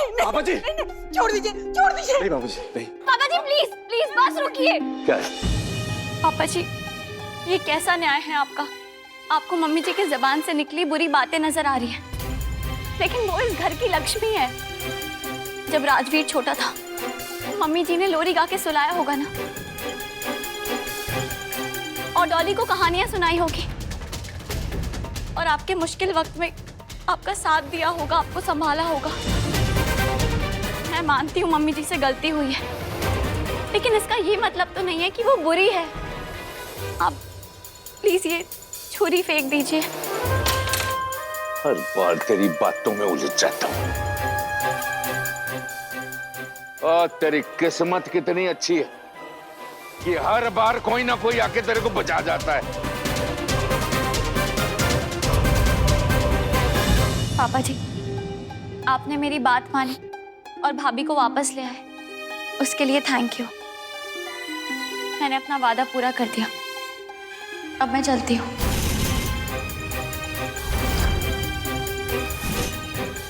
नहीं पापा जी छोड़ दीजिए, छोड़ दीजिए। नहीं पापा जी नहीं। पापा जी प्लीज प्लीज बस रुकिए। क्या है? पापा जी ये कैसा न्याय है आपका? आपको मम्मी जी की जबान से निकली बुरी बातें नजर आ रही है, लेकिन वो इस घर की लक्ष्मी है। जब राजवीर छोटा था मम्मी जी ने लोरी गा के सुलाया होगा ना, और डॉली को कहानियां सुनाई होगी, और आपके मुश्किल वक्त में आपका साथ दिया होगा, आपको संभाला होगा। मैं मानती हूँ मम्मी जी से गलती हुई है, लेकिन इसका ये मतलब तो नहीं है कि वो बुरी है। आप प्लीज ये छुरी फेंक दीजिए। हर बार तेरी बातों में उलझ जाता हूँ। और तेरी किस्मत कितनी अच्छी है कि हर बार कोई ना कोई आके तेरे को बचा जाता है। पापा जी आपने मेरी बात मानी और भाभी को वापस ले आए, उसके लिए थैंक यू। मैंने अपना वादा पूरा कर दिया, अब मैं चलती हूँ।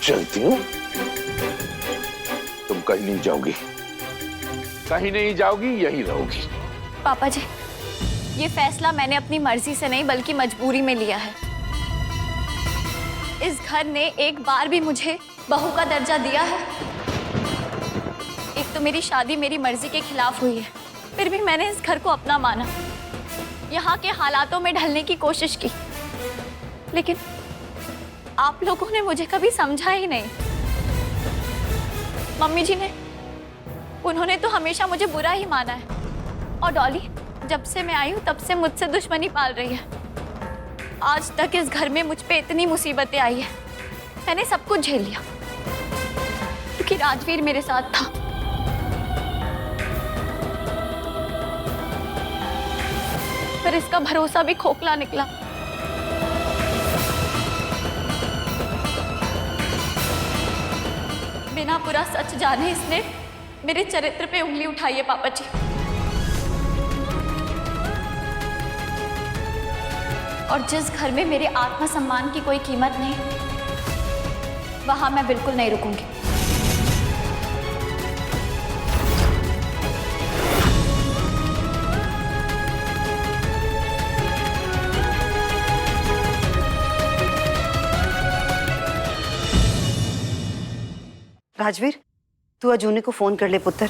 चलती हूँ? तुम कहीं नहीं जाओगी, कहीं नहीं जाओगी, यहीं रहोगी। पापा जी ये फैसला मैंने अपनी मर्जी से नहीं बल्कि मजबूरी में लिया है। इस घर ने एक बार भी मुझे बहू का दर्जा दिया है? एक तो मेरी शादी मेरी मर्जी के खिलाफ हुई है, फिर भी मैंने इस घर को अपना माना, यहाँ के हालातों में ढलने की कोशिश की, लेकिन आप लोगों ने मुझे कभी समझा ही नहीं। मम्मी जी ने, उन्होंने तो हमेशा मुझे बुरा ही माना है, और डॉली जब से मैं आई हूँ तब से मुझसे दुश्मनी पाल रही है। आज तक इस घर में मुझ पे इतनी मुसीबतें आई है, मैंने सब कुछ झेल लिया क्योंकि राजवीर मेरे साथ था। पर इसका भरोसा भी खोखला निकला। बिना पूरा सच जाने इसने मेरे चरित्र पे उंगली उठाई है पापा जी। और जिस घर में मेरे आत्मसम्मान की कोई कीमत नहीं, वहां मैं बिल्कुल नहीं रुकूंगी। राजवीर तू अजूनी को फोन कर ले पुत्र,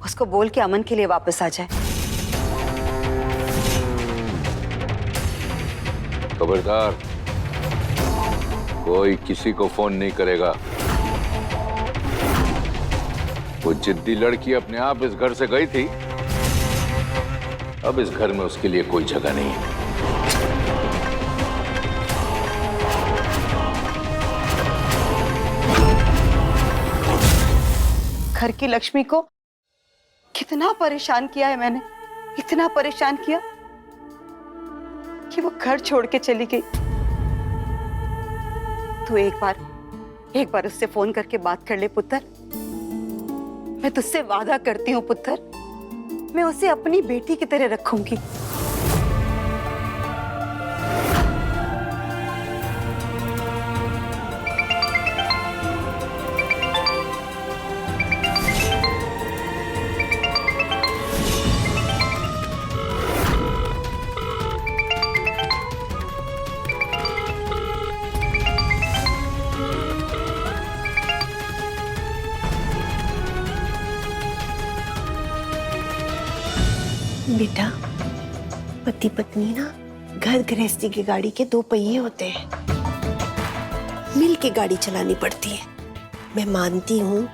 उसको बोल के अमन के लिए वापस आ जाए। खबरदार, कोई किसी को फोन नहीं करेगा। वो जिद्दी लड़की अपने आप इस घर से गई थी, अब इस घर में उसके लिए कोई जगह नहीं है। घर की लक्ष्मी को कितना परेशान किया है मैंने, इतना परेशान किया कि वो घर छोड़ के चली गई। तू एक बार उससे फोन करके बात कर ले पुत्र। मैं तुझसे वादा करती हूँ पुत्र, मैं उसे अपनी बेटी की तरह रखूंगी। बेटा, पति पत्नी ना घर गृहस्थी की गाड़ी के दो पहिए होते हैं, मिल के गाड़ी चलानी पड़ती है। मैं मानती हूँ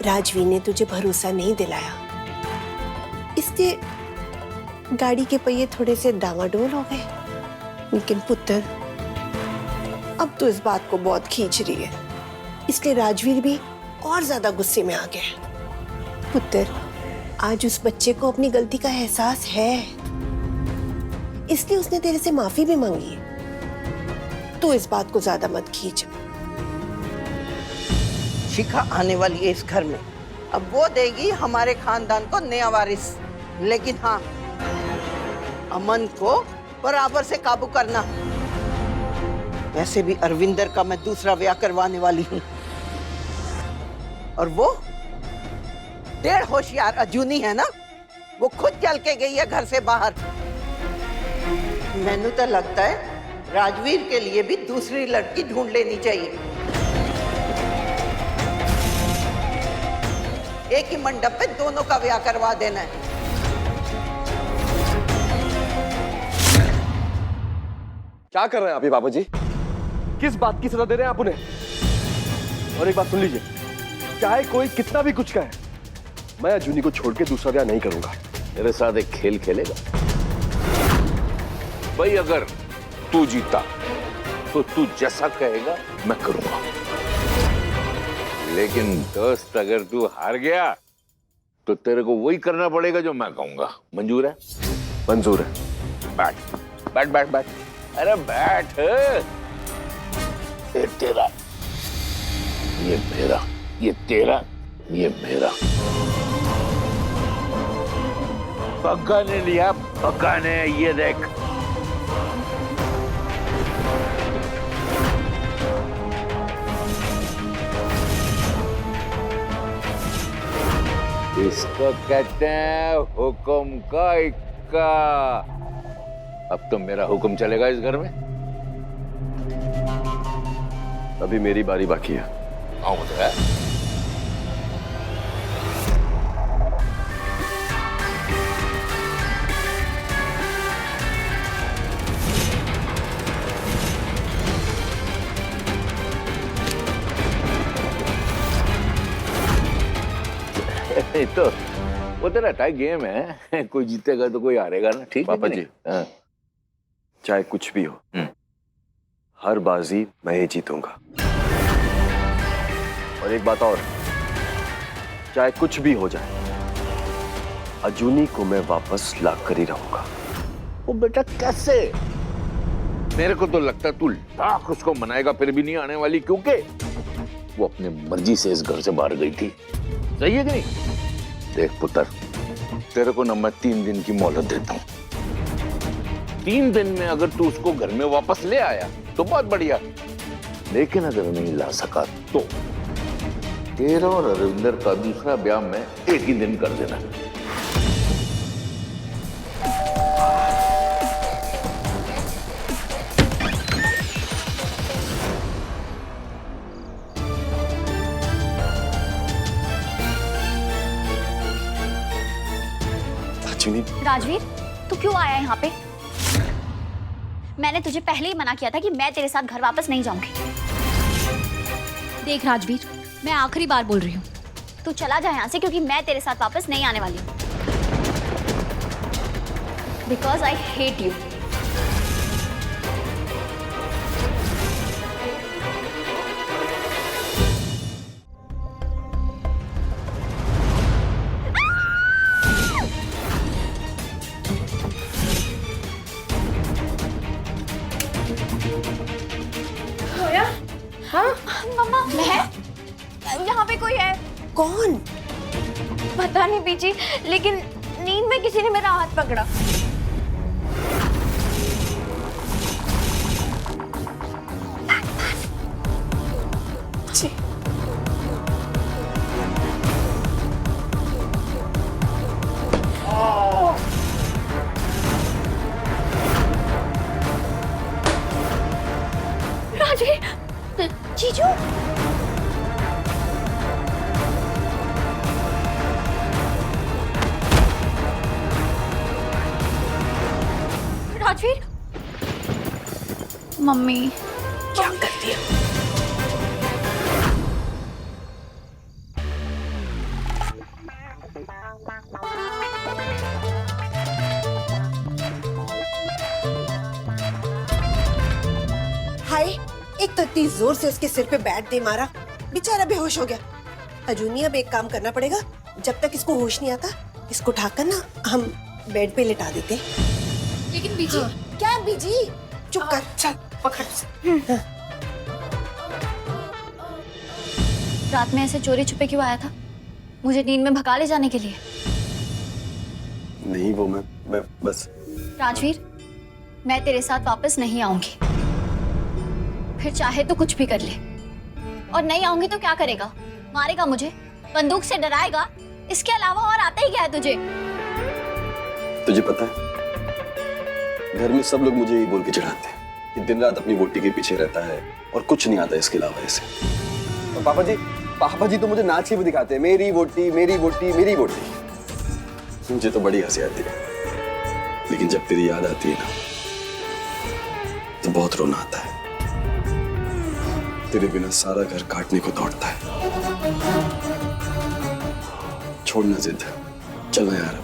राजवीर ने तुझे भरोसा नहीं दिलाया, इसलिए गाड़ी के पहिए थोड़े से डामाडोल हो गए। लेकिन पुत्र, अब तो इस बात को बहुत खींच रही है, इसलिए राजवीर भी और ज्यादा गुस्से में आ गया। पुत्र, आज उस बच्चे को अपनी गलती का एहसास है, इसलिए उसने तेरे से माफी भी मांगी है। तो इस बात को ज्यादा मत खींच। शिखा आने वाली है इस घर में, अब वो देगी हमारे खानदान को नया वारिस। लेकिन हाँ, अमन को बराबर से काबू करना। वैसे भी अरविंदर का मैं दूसरा ब्याह करवाने वाली हूँ। और वो डेढ़ होशियार अजूनी है ना, वो खुद चल के गई है घर से बाहर। मैनू तो लगता है राजवीर के लिए भी दूसरी लड़की ढूंढ लेनी चाहिए। एक ही मंडप पे दोनों का ब्याह करवा देना है। क्या कर रहे हैं आप ये पापा जी? किस बात की सजा दे रहे हैं आप उन्हें? और एक बात सुन लीजिए, चाहे कोई कितना भी कुछ कहे, मैं अजूनी को छोड़ के दूसरा ब्याह नहीं करूंगा। मेरे साथ एक खेल खेलेगा भाई? अगर तू जीता तो तू जैसा कहेगा मैं करूंगा, लेकिन दोस्त अगर तू हार गया तो तेरे को वही करना पड़ेगा जो मैं कहूंगा। मंजूर है? मंजूर है। बैठ बैठ बैठ बैठ। अरे बैठ। ये तेरा, ये मेरा, ये तेरा, ये मेरा। पक्का ने लिया, पक्का ने। ये देख, इसको कहते हैं हुक्म का इक्का। अब तो मेरा हुक्म चलेगा इस घर में। अभी मेरी बारी बाकी है। आओ तो है। नहीं तो वो तो रहता है, गेम है, कोई जीतेगा तो कोई हारेगा ना। ठीक है पापा जी, हाँ। चाहे कुछ भी हो, हर बाजी मैं ही जीतूंगा। और एक बात और, चाहे कुछ भी हो जाए, अजूनी को मैं वापस ला कर ही रहूंगा। वो बेटा कैसे? मेरे को तो लगता है तू लाख उसको मनाएगा फिर भी नहीं आने वाली, क्योंकि वो अपने मर्जी से इस घर से बाहर गई थी। सही है कि नहीं? देख पुत्र, तेरे को ना मैं 3 दिन की मोहलत देता हूँ। 3 दिन में अगर तू उसको घर में वापस ले आया तो बहुत बढ़िया, लेकिन अगर नहीं ला सका तो तेरा और अरविंदर का दूसरा ब्याह मैं एक ही दिन कर देना। राजवीर, तू क्यों आया यहाँ पे? मैंने तुझे पहले ही मना किया था कि मैं तेरे साथ घर वापस नहीं जाऊंगी। देख राजवीर, मैं आखिरी बार बोल रही हूँ, तू चला जा यहाँ से, क्योंकि मैं तेरे साथ वापस नहीं आने वाली हूँ। Because I hate you. मम्मा, मैं यहाँ पे कोई है? कौन? पता नहीं बीजी, लेकिन नींद में किसी ने मेरा हाथ पकड़ा। राजवीर, जीजू, राजवीर, मम्मी क्या कर दिया? हाय, एक तो इतनी जोर से उसके सिर पे बैट दे मारा, बेचारा बेहोश हो गया। अजूनी, अब एक काम करना पड़ेगा, जब तक इसको होश नहीं आता, इसको उठाकर ना हम बेड पे लिटा देते। लेकिन बीजी, क्या बीजी? चुप कर। चल पकड़ उसे। रात में ऐसे चोरी छुपे क्यों आया था? मुझे नींद में भगा ले जाने के लिए? नहीं, वो मैं बस। राजवीर, मैं तेरे साथ वापस नहीं आऊंगी, फिर चाहे तो कुछ भी कर ले। और नहीं आऊंगी तो क्या करेगा? मारेगा मुझे? बंदूक से डराएगा, इसके अलावा और आता ही क्या है तुझे? तुझे पता है, घर में सब लोग मुझे यही बोल के चढ़ाते हैं कि दिन रात अपनी वोटी के पीछे रहता है और कुछ नहीं आता इसके अलावा ऐसे। और पापा जी तो मुझे नाच के भी दिखाते हैं, मेरी वोटी मेरी वोटी मेरी वोटी। मुझे तो बड़ी हंसी आती है, लेकिन जब तेरी याद आती है ना तो बहुत रोना आता है। तेरे बिना सारा घर काटने को दौड़ता है। छोड़ना जिद, चलना यार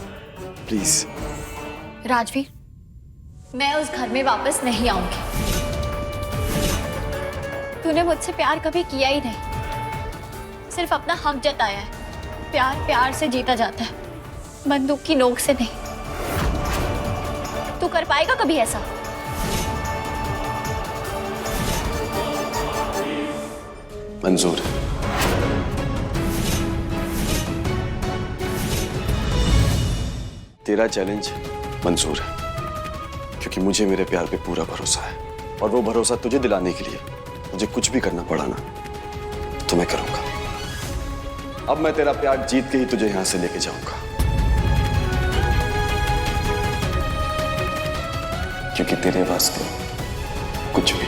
प्लीज। राजवीर, मैं उस घर में वापस नहीं आऊंगी। तूने मुझसे प्यार कभी किया ही नहीं, सिर्फ अपना हक जताया है। प्यार प्यार से जीता जाता है, बंदूक की नोक से नहीं। तू कर पाएगा कभी ऐसा? मंजूर है। तेरा चैलेंज मंजूर है, क्योंकि मुझे मेरे प्यार पे पूरा भरोसा है, और वो भरोसा तुझे दिलाने के लिए मुझे कुछ भी करना पड़ा ना तो मैं करूंगा। अब मैं तेरा प्यार जीत के ही तुझे यहां से लेके जाऊंगा, क्योंकि तेरे वास्ते कुछ भी।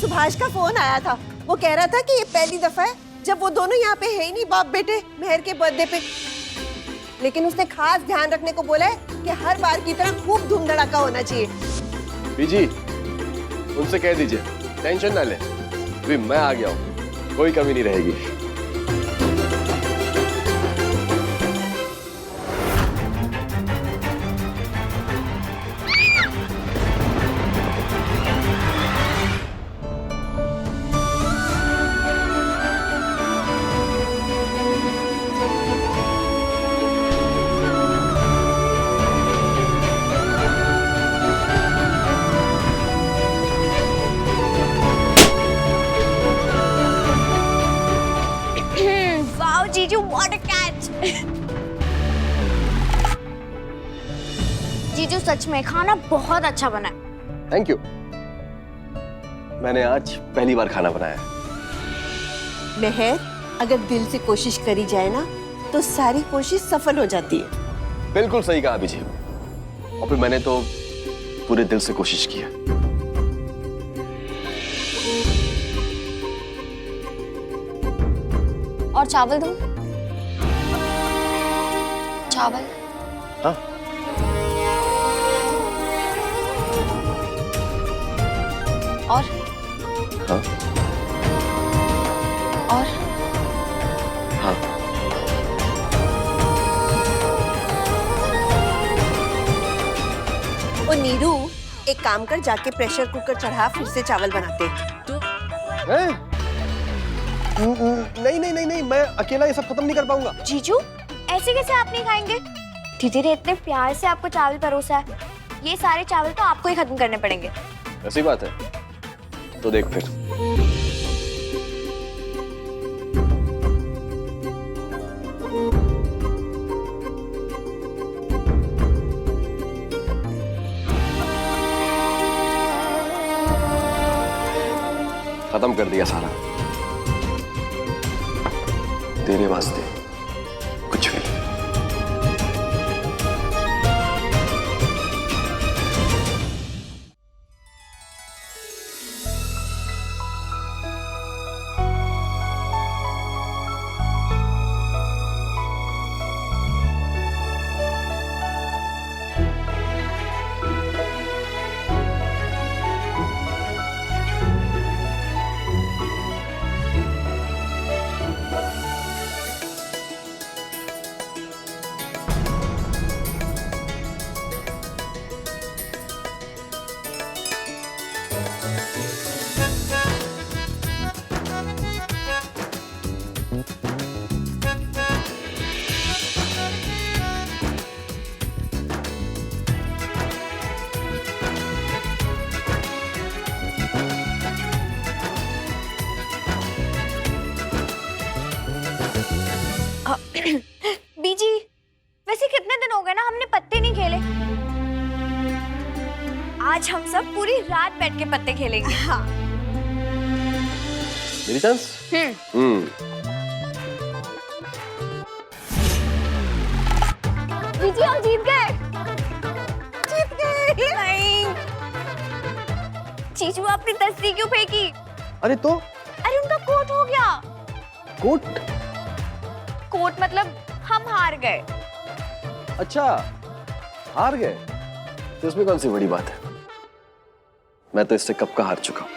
सुभाष का फोन आया था, वो कह रहा था कि ये पहली दफा है जब वो दोनों यहाँ पे है ही नहीं, बाप बेटे, मेहर के बर्थडे पे। लेकिन उसने खास ध्यान रखने को बोला है कि हर बार की तरह खूब धूम धड़ाका होना चाहिए। बीजी, उनसे कह दीजिए टेंशन ना ले, अभी मैं आ गया हूं, कोई कमी नहीं रहेगी। जीजू, व्हाट अ कैच! जीजू, सच में खाना बहुत अच्छा बना है। Thank you. मैंने आज पहली बार खाना बनाया। मेहर, अगर दिल से कोशिश करी जाए ना तो सारी कोशिश सफल हो जाती है। बिल्कुल सही कहा बीजी, और फिर मैंने तो पूरे दिल से कोशिश की है। और चावल दूं? चावल? हाँ। और? हाँ। और? हाँ। ओ नीरू, एक काम कर, जाके प्रेशर कुकर चढ़ा, फिर से चावल बनाते हैं? नहीं नहीं नहीं नहीं, मैं अकेला ये सब खत्म नहीं कर पाऊंगा। जीजू, ऐसे कैसे आप नहीं खाएंगे? दीदी ने इतने प्यार से आपको चावल परोसा है, ये सारे चावल तो आपको ही खत्म करने पड़ेंगे। ऐसी बात है तो देख फिर। खत्म कर दिया सारा, तेरे वास्ते कुछ भी। बीजी, वैसे कितने दिन हो गए ना हमने पत्ते नहीं खेले। आज हम सब पूरी रात बैठ के पत्ते खेलेंगे। हाँ। मेरी चांस? बीजी हम जीत गए। नहीं जीजू, आपने तस्वीर क्यों फेंकी? अरे तो अरे उनका कोट हो गया। कोट? कोट मतलब हम हार गए। अच्छा, हार गए तो इसमें कौन सी बड़ी बात है? मैं तो इससे कब का हार चुका हूं।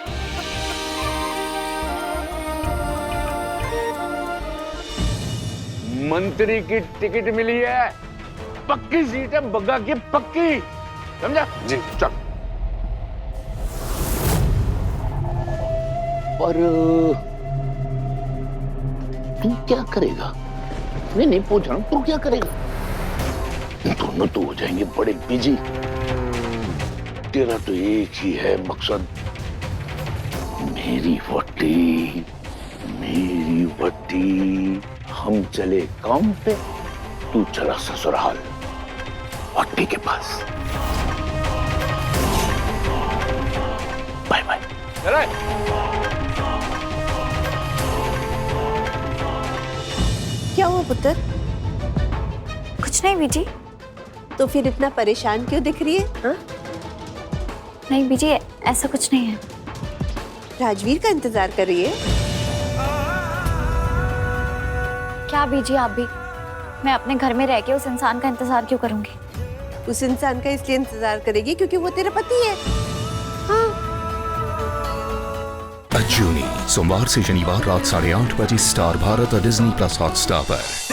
मंत्री की टिकट मिली है, पक्की सीट है बग्गा की, पक्की, समझा? जी। चल। और तू क्या करेगा? नहीं पूछ रहा हूं, तू क्या करेगा? दोनों तो हो जाएंगे बड़े बिजी। तेरा तो एक ही है मकसद, मेरी वट्टी, मेरी वट्टी। हम चले काम पे, तू चला ससुराल वट्टी के पास। Bye bye. चले। क्या हुआ पुत्र? कुछ नहीं बीजी। तो फिर इतना परेशान क्यों दिख रही है? हाँ? नहीं बीजी, ऐसा कुछ नहीं है। राजवीर का इंतजार कर रही है? क्या बीजी आप भी? मैं अपने घर में रह के उस इंसान का इंतजार क्यों करूंगी? उस इंसान का इसलिए इंतजार करेगी क्योंकि वो तेरा पति है। हाँ। अजूनी सोमवार से शनिवार रात 8:30 बजे स्टार भारत और डिज्नी प्लस हॉटस्टार पर।